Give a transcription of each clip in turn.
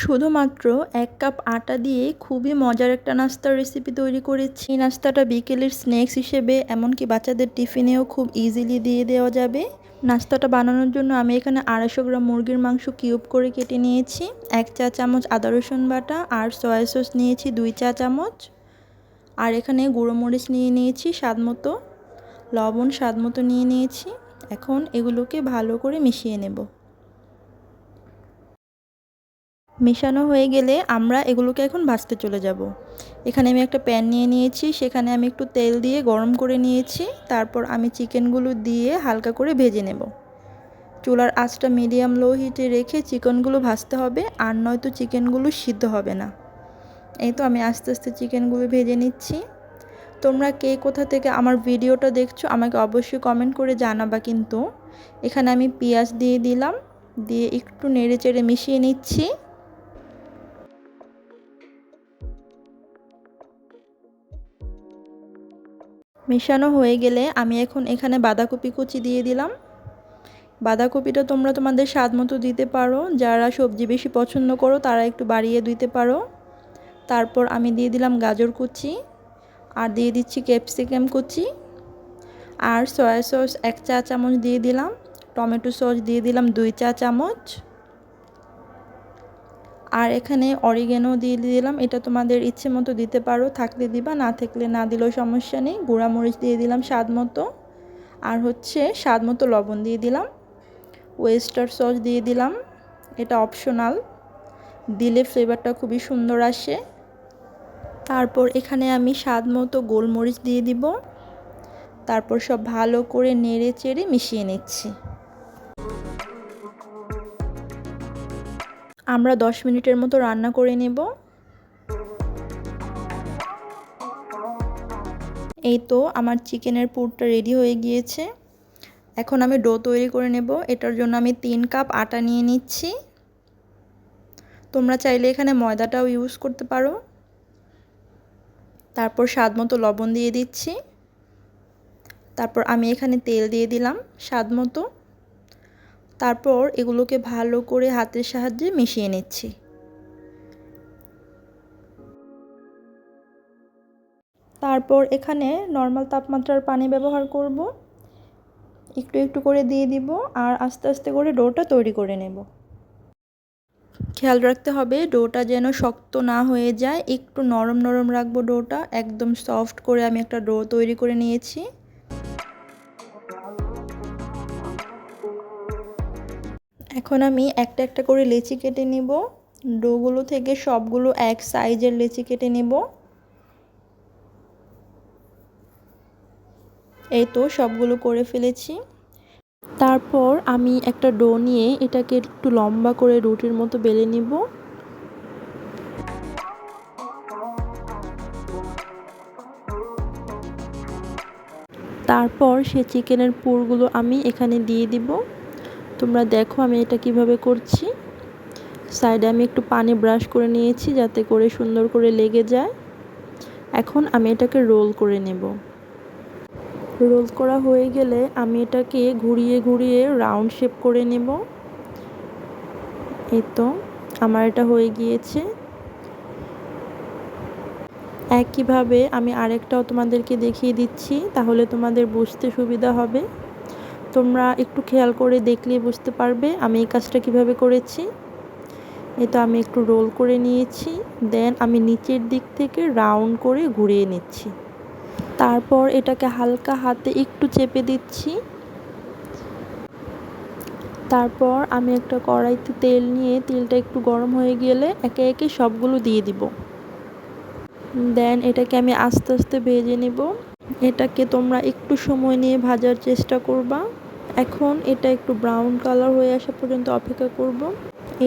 শুধুমাত্র 1 কাপ আটা দিয়ে খুবই মজার একটা নাস্তার রেসিপি তৈরি করেছি। এই নাস্তাটা বিকেলের স্ন্যাক্স হিসেবে এমনকি বাচ্চাদের টিফিনেও খুব ইজিলি দিয়ে দেওয়া যাবে। নাস্তাটা বানানোর জন্য আমি এখানে 250 গ্রাম মুরগির মাংস কিউব করে কেটে নিয়েছি, 1 চা চামচ আদা রসুন বাটা আর সয়া সস নিয়েছি 2 চা চামচ, আর এখানে গুঁড়ো মরিচ নিয়ে নিয়েছি স্বাদ মতো, লবণ স্বাদ মতো নিয়ে নিয়েছি। এখন এগুলোকে ভালো করে মিশিয়ে নেব। মেশানো হয়ে গেলে আমরা এগুলোকে এখন ভাজতে চলে যাব। এখানে আমি একটা প্যান নিয়ে নিয়েছি, সেখানে আমি একটু তেল দিয়ে গরম করে নিয়েছি। তারপর আমি চিকেনগুলো দিয়ে হালকা করে ভেজে নেব। চুলার আঁচটা মিডিয়াম লো হিটে রেখে চিকেনগুলো ভাজতে হবে, আর নয়তো চিকেনগুলো সিদ্ধ হবে না। এই তো আমি আস্তে আস্তে চিকেনগুলো ভেজে নিচ্ছি। তোমরা কে কোথা থেকে আমার ভিডিওটা দেখছো আমাকে অবশ্যই কমেন্ট করে জানাবা। কিন্তু এখানে আমি পেঁয়াজ দিয়ে দিলাম, দিয়ে একটু নেড়ে চেড়ে মিশিয়ে নিচ্ছি। মেশানো হয়ে গেলে আমি এখন এখানে বাঁধাকপি কুচি দিয়ে দিলাম। বাঁধাকপিটা তোমরা তোমাদের স্বাদ মতো দিতে পারো, যারা সবজি বেশি পছন্দ করো তারা একটু বাড়িয়ে দিতে পারো। তারপর আমি দিয়ে দিলাম গাজর কুচি, আর দিয়ে দিচ্ছি ক্যাপসিকাম কুচি, আর সয়া সস 1 চা চামচ দিয়ে দিলাম, টমেটো সস দিয়ে দিলাম 2 চা চামচ, আর এখানে অরিগ্যানো দিয়ে দিলাম। এটা তোমাদের ইচ্ছে মতো দিতে পারো, থাকলে দিবা, না থাকলে না দিলেও সমস্যা নেই। গুঁড়া মরিচ দিয়ে দিলাম স্বাদ মতো, আর স্বাদ মতো লবণ দিয়ে দিলাম। ওয়েস্টার সস দিয়ে দিলাম, এটা অপশনাল, দিলে ফ্লেভারটা খুবই সুন্দর আসে। তারপর এখানে আমি স্বাদ মতো গোলমরিচ দিয়ে দিব। তারপর সব ভালো করে নেড়ে চেড়ে মিশিয়ে নিচ্ছি। আমরা 10 মিনিটের মতো রান্না করে নেব। এই তো আমার চিকেনের পুরটা রেডি হয়ে গিয়েছে। এখন আমি ডো তৈরি করে নেব। এটার জন্য আমি 3 কাপ আটা নিয়ে নিচ্ছি। তোমরা চাইলে এখানে ময়দাটাও ইউজ করতে পারো। তারপর স্বাদ মতো লবণ দিয়ে দিচ্ছি। তারপর আমি এখানে তেল দিয়ে দিলাম স্বাদ মতো। তারপর এগুলোকে ভালো করে হাতের সাহায্যে মিশিয়ে নিচ্ছি। তারপর এখানে নর্মাল তাপমাত্রার পানি ব্যবহার করব, একটু একটু করে দিয়ে দিব, আর আস্তে আস্তে করে ডোটা তৈরি করে নেব। খেয়াল রাখতে হবে ডোটা যেন শক্ত না হয়ে যায়, একটু নরম নরম রাখবো ডোটা। একদম সফট করে আমি একটা ডো তৈরি করে নিয়েছি। এখন আমি একটা একটা করে লেচি কেটে নেব। ডোগুলো থেকে সবগুলো এক সাইজের লেচি কেটে নেব। এই তো সবগুলো করে ফেলেছি। তারপর আমি একটা ডো নিয়ে এটাকে একটু লম্বা করে রুটির মতো বেলে নিব। তারপর সে চিকেনের পুরগুলো আমি এখানে দিয়ে দিব। তোমরা দেখো আমি এটা কিভাবে করছি। সাইডে আমি একটু পানি ব্রাশ করে নিয়েছি যাতে করে সুন্দর করে লেগে যায়। এখন আমি এটাকে রোল করে নেব। রোল করা হয়ে গেলে আমি এটাকে ঘুরিয়ে ঘুরিয়ে রাউন্ড শেপ করে নেব। এই তো আমার এটা হয়ে গিয়েছে। একইভাবে আমি আরেকটাও তোমাদেরকে দেখিয়ে দিচ্ছি, তাহলে তোমাদের বুঝতে সুবিধা হবে। তোমরা একটু খেয়াল করে দেখলেই বুঝতে পারবে আমি এই কাজটা কিভাবে করেছি। এই তো আমি একটু রোল করে নিয়েছি, দেন আমি নিচের দিক থেকে রাউন্ড করে ঘুরিয়ে নিচ্ছি। তারপর এটাকে হালকা হাতে একটু চেপে দিচ্ছি। তারপর আমি একটা কড়াইতে তেল নিয়ে তেলটা একটু গরম হয়ে গেলে একে একে সবগুলো দিয়ে দিব। দেন এটাকে আমি আস্তে আস্তে ভেজে নেব। এটাকে তোমরা একটু সময় নিয়ে ভাজার চেষ্টা করবা। এখন এটা একটু ব্রাউন কালার হয়ে আসা পর্যন্ত অপেক্ষা করব।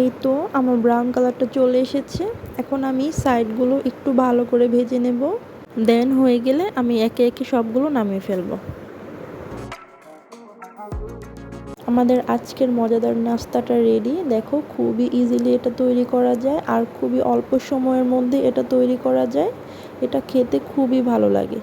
এই তো আমার ব্রাউন কালারটা চলে এসেছে। এখন আমি সাইডগুলো একটু ভালো করে ভেজে নেব। দেন হয়ে গেলে আমি একে একে সবগুলো নামিয়ে ফেলবো। আমাদের আজকের মজাদার নাস্তাটা রেডি। দেখো খুবই ইজিলি এটা তৈরি করা যায়, আর খুবই অল্প সময়ের মধ্যে এটা তৈরি করা যায়। এটা খেতে খুবই ভালো লাগে।